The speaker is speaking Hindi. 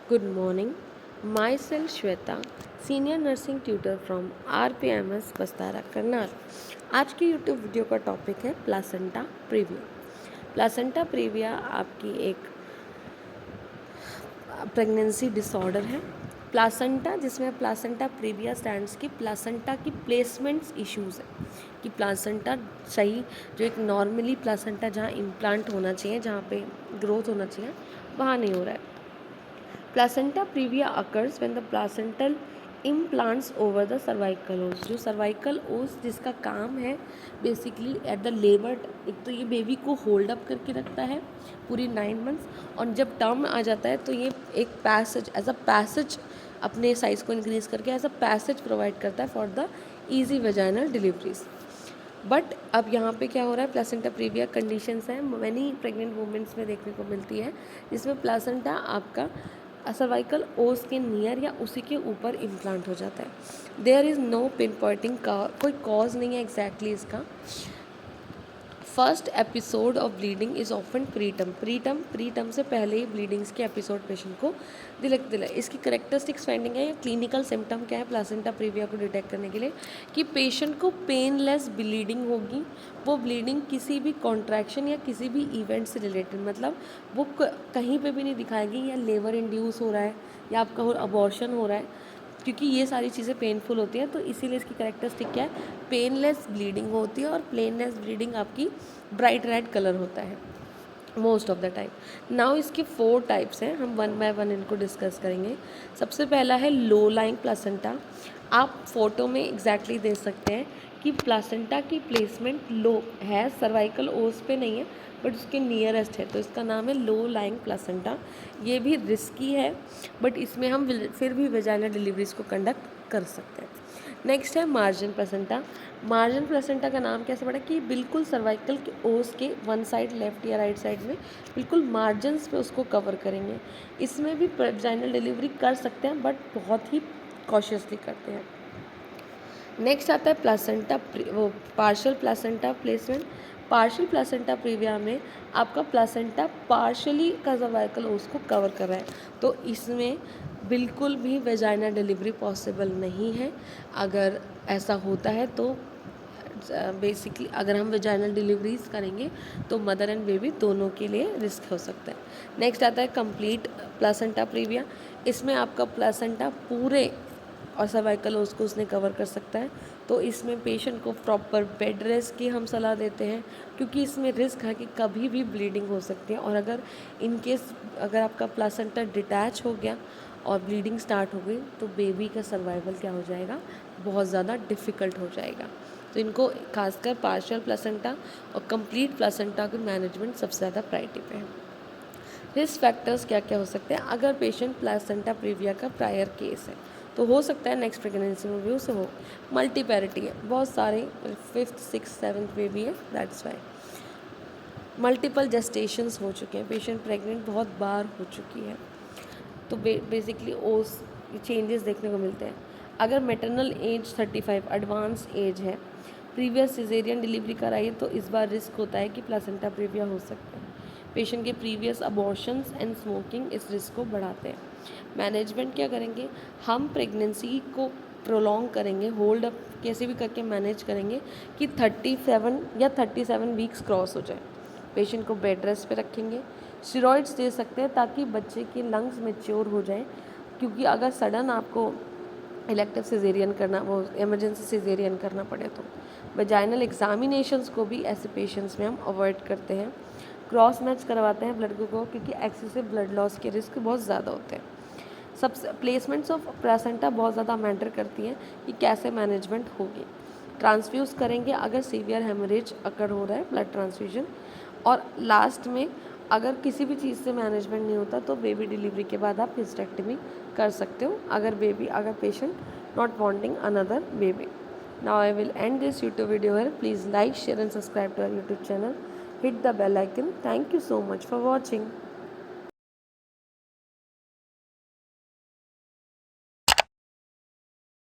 Good morning. Myself Shweta, Senior Nursing Tutor from RPMS बस्तारा Karnal. आज की YouTube वीडियो का टॉपिक है प्लासेंटा प्रीविया। प्लासेंटा प्रीविया आपकी एक प्रेगनेंसी डिसऑर्डर है। प्लासेंटा जिसमें प्लासेंटा प्रीविया स्टैंड्स की प्लासेंटा की प्लेसमेंट्स इश्यूज़ है कि प्लासेंटा सही जो एक नॉर्मली प्लासेंटा जहाँ इम्प्लांट होना चाहिए, जहाँ पे ग्रोथ होना चाहिए, वहाँ नहीं हो रहा है। Placenta previa occurs when the placental implants over the cervical ओस। जो सर्वाइकल ओस जिसका काम है बेसिकली एट द लेबर, एक तो ये बेबी को होल्ड अप करके रखता है पूरी 9 मंथ्स, और जब टर्म आ जाता है तो ये एक पैसेज एज अ पैसेज अपने साइज़ को इंक्रीज़ करके एज अ पैसेज प्रोवाइड करता है for the easy vaginal deliveries. But अब यहाँ पे क्या हो रहा है, प्लासेंटा प्रीविया कंडीशंस हैं मैनी प्रेग्नेंट वुमेंस में देखने को मिलती है, जिसमें प्लासेंटा आपका सर्वाइकल ओस के नियर या उसी के ऊपर इम्प्लांट हो जाता है। There is no pin pointing का कोई कॉज नहीं है एग्जैक्टली इसका। First episode of bleeding is often preterm से पहले ही ब्लीडिंग्स के एपिसोड पेशेंट को दिले। इसकी करेक्टरिस्टिक्स फाइंडिंग है या क्लिनिकल सिम्टम क्या है प्लासेंटा प्रीविया को डिटेक्ट करने के लिए, कि पेशेंट को पेनलेस ब्लीडिंग होगी। वो ब्लीडिंग किसी भी कॉन्ट्रैक्शन या किसी भी इवेंट से रिलेटेड, मतलब वो कहीं पे भी नहीं दिखाएगी या लेबर इंड्यूस हो रहा है या आपका अबॉर्शन हो रहा है, क्योंकि ये सारी चीज़ें पेनफुल होती हैं। तो इसीलिए इसकी करेक्टरिस्टिक क्या है, पेनलेस ब्लीडिंग होती है, और पेनलेस ब्लीडिंग आपकी ब्राइट रेड कलर होता है most of the time. Now इसके 4 टाइप्स हैं, हम वन बाय वन इनको डिस्कस करेंगे। सबसे पहला है लो लाइंग प्लासेंटा। आप फोटो में एग्जैक्टली देख सकते हैं कि प्लासेंटा की प्लेसमेंट लो है, सर्वाइकल ओस पे नहीं है बट उसके नियरेस्ट है, तो इसका नाम है लो लाइंग प्लासेंटा। ये भी रिस्की है बट इसमें हम फिर भी वेजाइनल डिलीवरीज को कंडक्ट कर सकते हैं। नेक्स्ट है मार्जिन प्लेसेंटा। मार्जिन प्लेसेंटा का नाम कैसे पड़ा कि बिल्कुल सर्वाइकल के ओस के वन साइड लेफ्ट या राइट साइड में बिल्कुल मार्जिन्स पे उसको कवर करेंगे। इसमें भी वेजाइनल डिलीवरी कर सकते हैं बट बहुत ही कॉशियसली करते हैं। नेक्स्ट आता है प्लासेंटा वो partial placenta placement. Partial placenta previa में आपका प्लासेंटा पार्शियली का सर्वाइकल ओस को कवर कर रहा है, तो इसमें बिल्कुल भी वेजाइना डिलीवरी पॉसिबल नहीं है। अगर ऐसा होता है तो बेसिकली अगर हम वेजाइनल डिलीवरीज करेंगे तो मदर एंड बेबी दोनों के लिए रिस्क हो सकता है। नेक्स्ट आता है कंप्लीट प्लासेंटा प्रीविया। इसमें आपका प्लासेंटा पूरे और सर्वाइकल उसको उसने कवर कर सकता है, तो इसमें पेशेंट को प्रॉपर बेड रेस्ट की हम सलाह देते हैं, क्योंकि इसमें रिस्क है कि कभी भी ब्लीडिंग हो सकती है, और अगर इन केस अगर आपका प्लासेंटा डिटैच हो गया और ब्लीडिंग स्टार्ट हो गई तो बेबी का सर्वाइवल क्या हो जाएगा, बहुत ज़्यादा डिफ़िकल्ट हो जाएगा। तो इनको खासकर पार्शियल प्लासेंटा और कंप्लीट प्लासेंटा की मैनेजमेंट सबसे ज़्यादा प्रायोरिटी पे है। रिस्क फैक्टर्स क्या क्या हो सकते हैं, अगर पेशेंट प्लासेंटा प्रीविया का प्रायर केस है तो हो सकता है नेक्स्ट प्रेगनेंसी में भी उसे हो। मल्टीपैरिटी है, बहुत सारे 5th 6th 7th बेबी है, दैट्स वाई। मल्टीपल जेस्टेशंस हो चुके हैं, पेशेंट प्रेग्नेंट बहुत बार हो चुकी है, तो बेसिकली ओस चेंजेस देखने को मिलते हैं। अगर मेटरनल एज 35 एडवांस एज है, प्रीवियस सिजेरियन डिलीवरी कराई तो इस बार रिस्क होता है कि प्लासेंटा प्रीविया हो सकता है। पेशेंट के प्रीवियस अबॉर्शंस एंड स्मोकिंग इस रिस्क को बढ़ाते हैं। मैनेजमेंट क्या करेंगे, हम प्रेगनेंसी को प्रोलॉन्ग करेंगे, होल्ड अप कैसे भी करके मैनेज करेंगे कि 37 या 37 वीक्स क्रॉस हो जाए। पेशेंट को बेड रेस्ट पे रखेंगे, स्टेरॉइड्स दे सकते हैं ताकि बच्चे के लंग्स मैच्योर हो जाएं, क्योंकि अगर सडन आपको इलेक्टिव सिजेरियन करना, वो इमरजेंसी सिजेरियन करना पड़े तो वेजाइनल एग्जामिनेशंस को भी ऐसे पेशेंट्स में हम अवॉइड करते हैं। क्रॉस मैच करवाते हैं ब्लड को, क्योंकि एक्सेसिव ब्लड लॉस के रिस्क बहुत ज़्यादा होते हैं। सबसे प्लेसमेंट्स ऑफ प्लासेंटा बहुत ज़्यादा मैटर करती हैं कि कैसे मैनेजमेंट होगी। ट्रांसफ्यूज़ करेंगे अगर सीवियर हेमरेज अकर हो रहा है, ब्लड ट्रांसफ्यूजन। और लास्ट में अगर किसी भी चीज़ से मैनेजमेंट नहीं होता तो बेबी डिलीवरी के बाद आप हिस्टेक्टमी कर सकते हो, अगर patient not wanting another baby. Now I will end this YouTube video here. Please like, share and subscribe to our YouTube channel. Hit the bell icon. Thank you so much for watching.